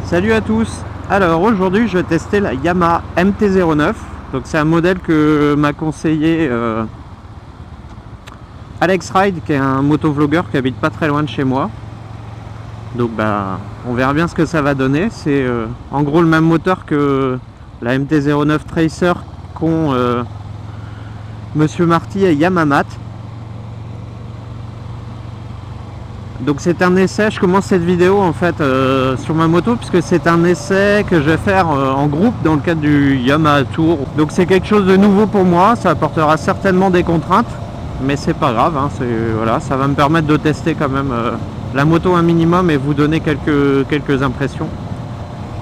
Salut à tous. Alors aujourd'hui je vais tester la Yamaha MT-09. Donc c'est un modèle que m'a conseillé Alex Ride, qui est un motovlogueur qui habite pas très loin de chez moi. Donc on verra bien ce que ça va donner. C'est en gros le même moteur que la MT-09 Tracer qu'ont Monsieur Marty et Yamamat. Donc c'est un essai, je commence cette vidéo en fait sur ma moto puisque c'est un essai que je vais faire en groupe dans le cadre du Yamaha Tour. Donc c'est quelque chose de nouveau pour moi, ça apportera certainement des contraintes, mais c'est pas grave, hein, voilà, ça va me permettre de tester quand même la moto un minimum et vous donner quelques impressions.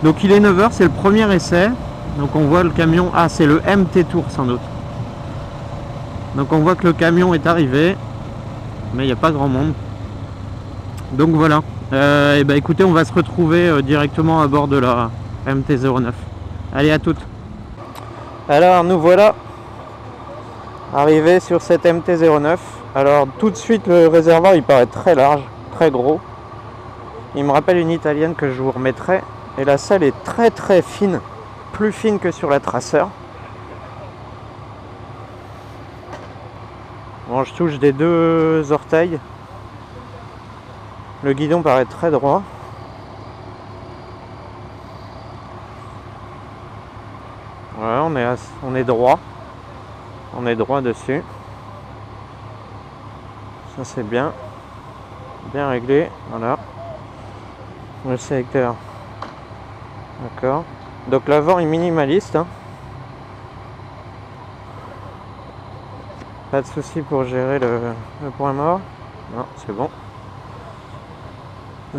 Donc il est 9h, c'est le premier essai, donc on voit le camion, c'est le MT Tour sans doute. Donc on voit que le camion est arrivé, mais il n'y a pas grand monde. Donc voilà, écoutez, on va se retrouver directement à bord de la MT-09. Allez, à toutes. Alors nous voilà arrivés sur cette MT-09. Alors tout de suite le réservoir il paraît très large, très gros. Il me rappelle une italienne que je vous remettrai. Et la selle est très très fine, plus fine que sur la Tracer. Bon, je touche des deux orteils. Le guidon paraît très droit. Voilà, on est droit. On est droit dessus. Ça c'est bien. Bien réglé. Voilà. Le sélecteur. D'accord. Donc l'avant est minimaliste. Hein. Pas de souci pour gérer le point mort. Non, c'est bon.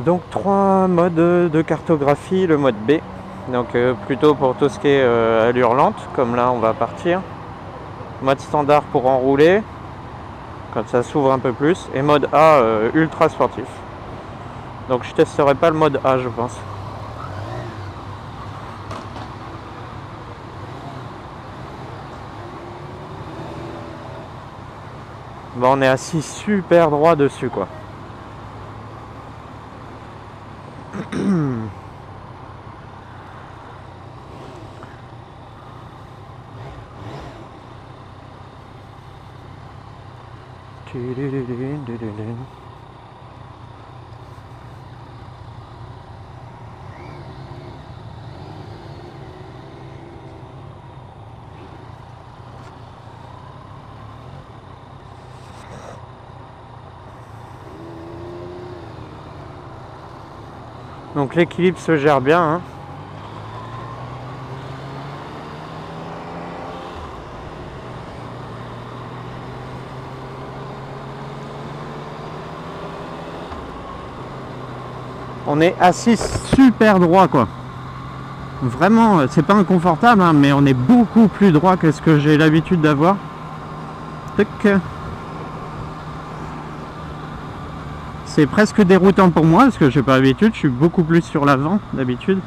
Donc 3 modes de cartographie, le mode B, donc plutôt pour tout ce qui est allure lente, comme là on va partir. Mode standard pour enrouler, comme ça s'ouvre un peu plus, et mode A ultra sportif. Donc je testerai pas le mode A, je pense. Bon, on est assis super droit dessus quoi. Donc l'équilibre se gère bien. Hein. On est assis super droit quoi. Vraiment, c'est pas inconfortable, hein, mais on est beaucoup plus droit que ce que j'ai l'habitude d'avoir. C'est presque déroutant pour moi parce que j'ai pas l'habitude, je suis beaucoup plus sur l'avant d'habitude.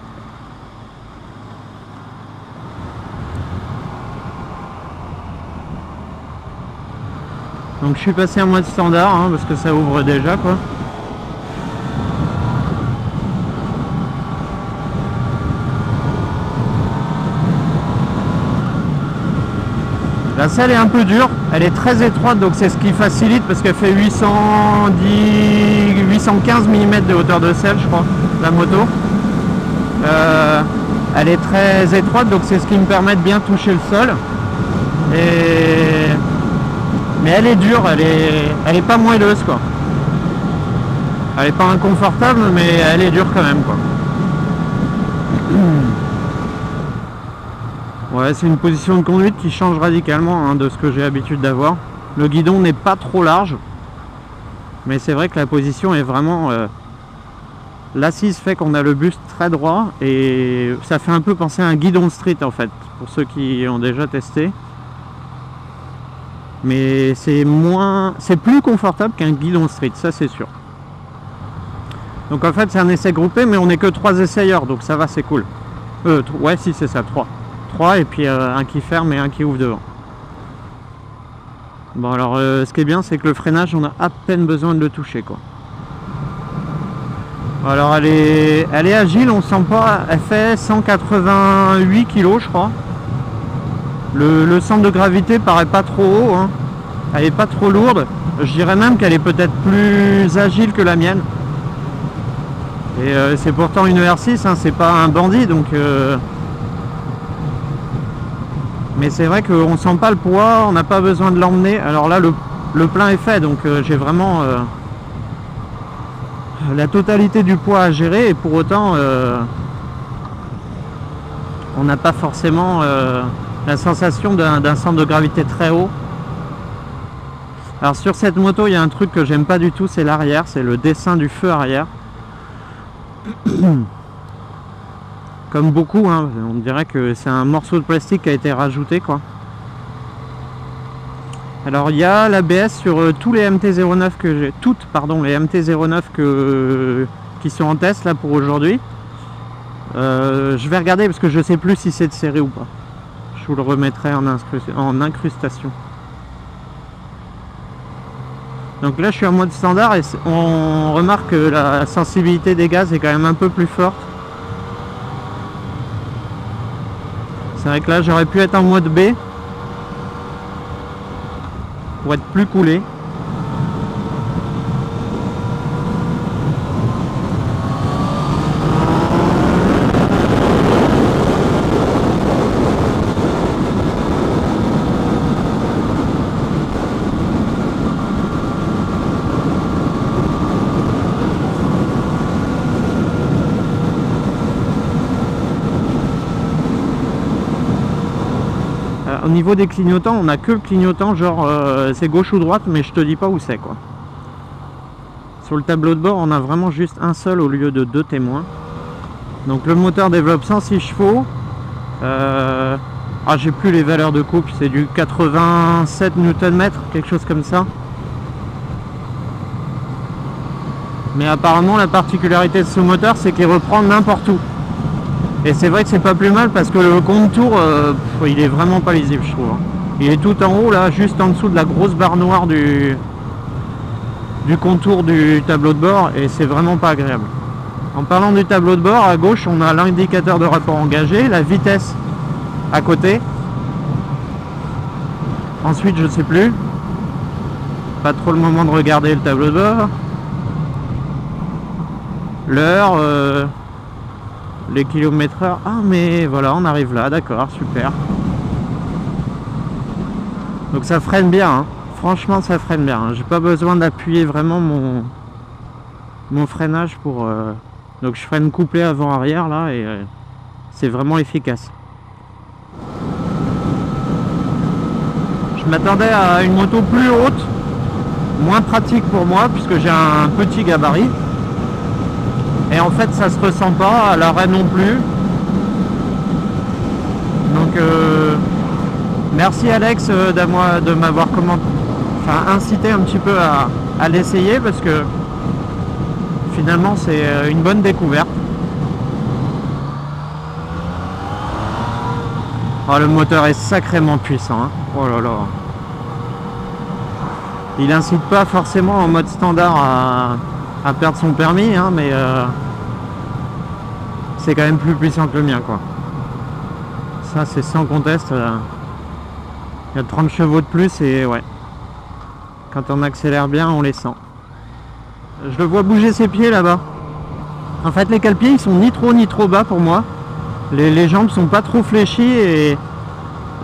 Donc je suis passé en mode standard hein, parce que ça ouvre déjà quoi. La selle est un peu dure, elle est très étroite donc c'est ce qui facilite parce qu'elle fait 815 mm de hauteur de selle je crois, la moto. Elle est très étroite donc c'est ce qui me permet de bien toucher le sol. Mais elle est dure, elle est pas moelleuse quoi. Elle est pas inconfortable mais elle est dure quand même quoi. Ouais, c'est une position de conduite qui change radicalement hein, de ce que j'ai l'habitude d'avoir. Le guidon n'est pas trop large, mais c'est vrai que la position est vraiment... L'assise fait qu'on a le buste très droit et ça fait un peu penser à un guidon street en fait, pour ceux qui ont déjà testé. Mais c'est plus confortable qu'un guidon street, ça c'est sûr. Donc en fait c'est un essai groupé, mais on n'est que 3 essayeurs, donc ça va, c'est cool. Ouais, si c'est ça, 3 et puis un qui ferme et un qui ouvre devant. Bon alors ce qui est bien c'est que le freinage on a à peine besoin de le toucher quoi. Alors elle est agile, on sent pas, elle fait 188 kg je crois. Le centre de gravité paraît pas trop haut, hein. Elle est pas trop lourde. Je dirais même qu'elle est peut-être plus agile que la mienne. Et c'est pourtant une ER6, hein, c'est pas un bandit, donc mais c'est vrai qu'on sent pas le poids, on n'a pas besoin de l'emmener. Alors là le plein est fait, donc j'ai vraiment la totalité du poids à gérer, et pour autant on n'a pas forcément la sensation d'un centre de gravité très haut. Alors sur cette moto il y a un truc que j'aime pas du tout, c'est l'arrière, c'est le dessin du feu arrière. Comme beaucoup, hein, on dirait que c'est un morceau de plastique qui a été rajouté quoi. Alors il y a l'ABS sur tous les MT-09 que j'ai, les MT-09 qui sont en test là pour aujourd'hui. Je vais regarder parce que je sais plus si c'est de série ou pas. Je vous le remettrai en incrustation. Donc là je suis en mode standard et on remarque que la sensibilité des gaz est quand même un peu plus forte. C'est vrai que là j'aurais pu être en mode B pour être plus coulé. Au niveau des clignotants, on a que le clignotant, genre c'est gauche ou droite, mais je te dis pas où c'est quoi. Sur le tableau de bord, on a vraiment juste un seul au lieu de deux témoins. Donc le moteur développe 106 chevaux. J'ai plus les valeurs de couple, c'est du 87 Nm, quelque chose comme ça. Mais apparemment la particularité de ce moteur, c'est qu'il reprend n'importe où. Et c'est vrai que c'est pas plus mal parce que le contour il est vraiment pas lisible je trouve. Il est tout en haut là, juste en dessous de la grosse barre noire du contour du tableau de bord, et c'est vraiment pas agréable. En parlant du tableau de bord, à gauche on a l'indicateur de rapport engagé, la vitesse à côté. Ensuite je sais plus. Pas trop le moment de regarder le tableau de bord. L'heure, les kilomètres heure. Ah mais voilà, on arrive là, d'accord, super. Donc ça freine bien, hein. Franchement ça freine bien, hein. J'ai pas besoin d'appuyer vraiment mon freinage pour donc je freine couplé avant arrière là, et c'est vraiment efficace. Je m'attendais à une moto plus haute, moins pratique pour moi puisque j'ai un petit gabarit. Et en fait ça se ressent pas, à l'arrêt non plus. Donc merci Alex de m'avoir incité un petit peu à l'essayer, parce que finalement c'est une bonne découverte. Oh, le moteur est sacrément puissant, hein. Oh là là. Il incite pas forcément en mode standard à perdre son permis, hein, mais c'est quand même plus puissant que le mien quoi. Ça c'est sans conteste. Il y a 30 chevaux de plus, et ouais, quand on accélère bien on les sent. Je le vois bouger ses pieds là-bas. En fait les cale-pieds ils sont ni trop bas pour moi. Les jambes sont pas trop fléchies, et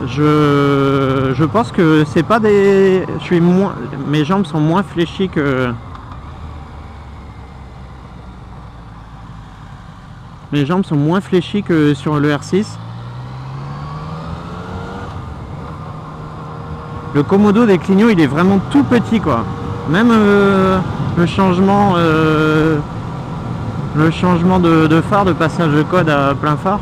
je pense que c'est pas des... mes jambes sont moins fléchies que... Mes jambes sont moins fléchies que sur le R6. Le commodo des Clignot il est vraiment tout petit quoi. Même le changement de phare, de passage de code à plein phare.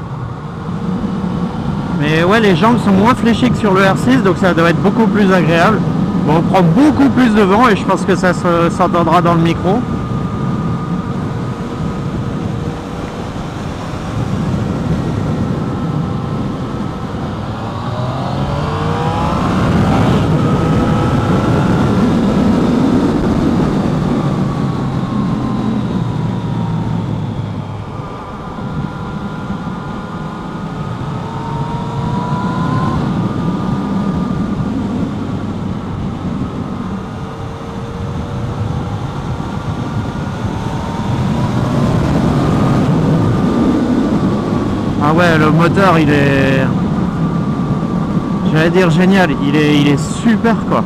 Mais ouais, les jambes sont moins fléchies que sur le R6, donc ça doit être beaucoup plus agréable. Bon, on prend beaucoup plus de vent et je pense que ça s'entendra dans le micro. Ah ouais, le moteur il est, j'allais dire génial, il est super quoi.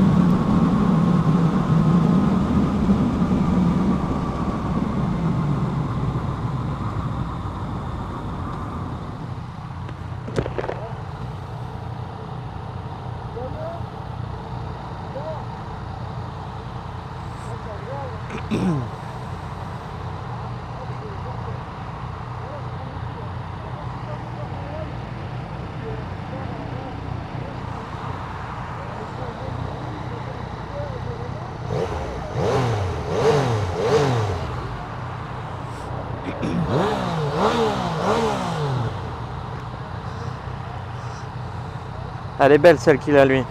Elle est belle celle qu'il a lui.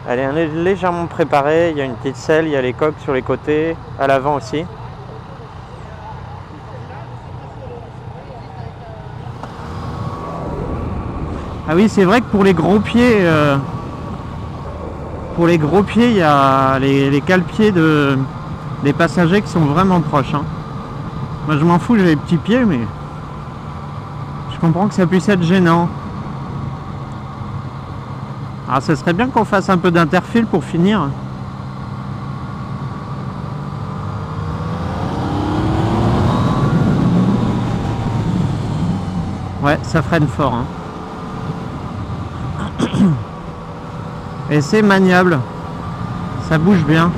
Elle est légèrement préparée, il y a une petite selle, il y a les coques sur les côtés, à l'avant aussi. Ah oui, c'est vrai que pour les gros pieds, il y a les cale-pieds des passagers qui sont vraiment proches. Hein. Moi je m'en fous, j'ai les petits pieds, mais je comprends que ça puisse être gênant. Ah, ça serait bien qu'on fasse un peu d'interfile pour finir. Ouais, ça freine fort. Hein. Et c'est maniable. Ça bouge bien.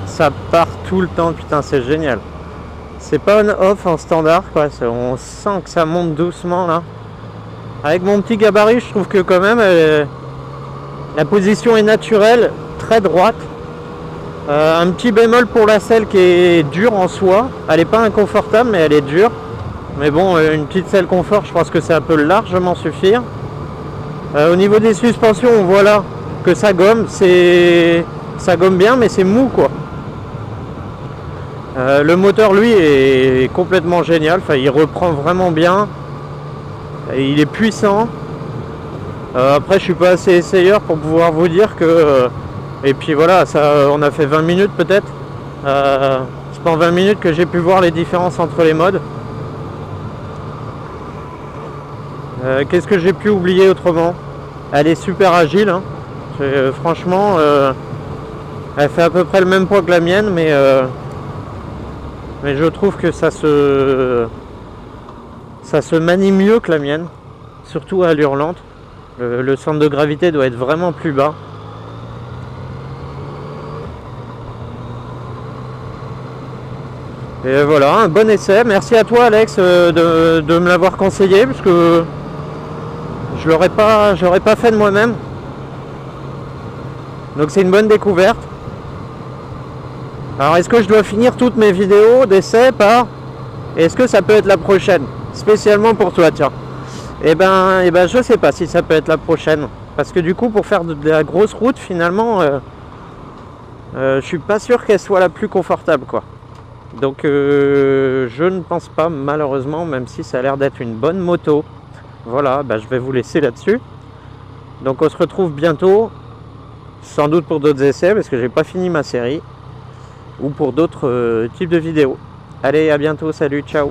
Ça part tout le temps, putain, c'est génial. C'est pas on-off en standard, quoi. On sent que ça monte doucement, là. Avec mon petit gabarit, je trouve que quand même, la position est naturelle, très droite. Un petit bémol pour la selle qui est dure en soi. Elle n'est pas inconfortable, mais elle est dure. Mais bon, une petite selle confort, je pense que ça peut largement suffire. Au niveau des suspensions, on voit là que ça gomme. Ça gomme bien, mais c'est mou, quoi. Le moteur, lui, est complètement génial. Enfin, il reprend vraiment bien. Et il est puissant. Après, je suis pas assez essayeur pour pouvoir vous dire que. Et puis voilà, ça, on a fait 20 minutes peut-être. C'est pas en 20 minutes que j'ai pu voir les différences entre les modes. Qu'est-ce que j'ai pu oublier autrement? Elle est super agile. Hein. Franchement, elle fait à peu près le même poids que la mienne, mais je trouve que ça se manie mieux que la mienne, surtout à allure lente. Le centre de gravité doit être vraiment plus bas. Et voilà, un bon essai. Merci à toi Alex de me l'avoir conseillé, parce que je l'aurais pas fait de moi-même. Donc c'est une bonne découverte. Alors est-ce que je dois finir toutes mes vidéos d'essai par est-ce que ça peut être la prochaine, spécialement pour toi, tiens? Eh ben je sais pas si ça peut être la prochaine, parce que du coup pour faire de la grosse route finalement, je suis pas sûr qu'elle soit la plus confortable, quoi. Donc je ne pense pas, malheureusement, même si ça a l'air d'être une bonne moto. Voilà, je vais vous laisser là-dessus. Donc on se retrouve bientôt, sans doute pour d'autres essais, parce que j'ai pas fini ma série, ou pour d'autres types de vidéos. Allez, à bientôt, salut, ciao.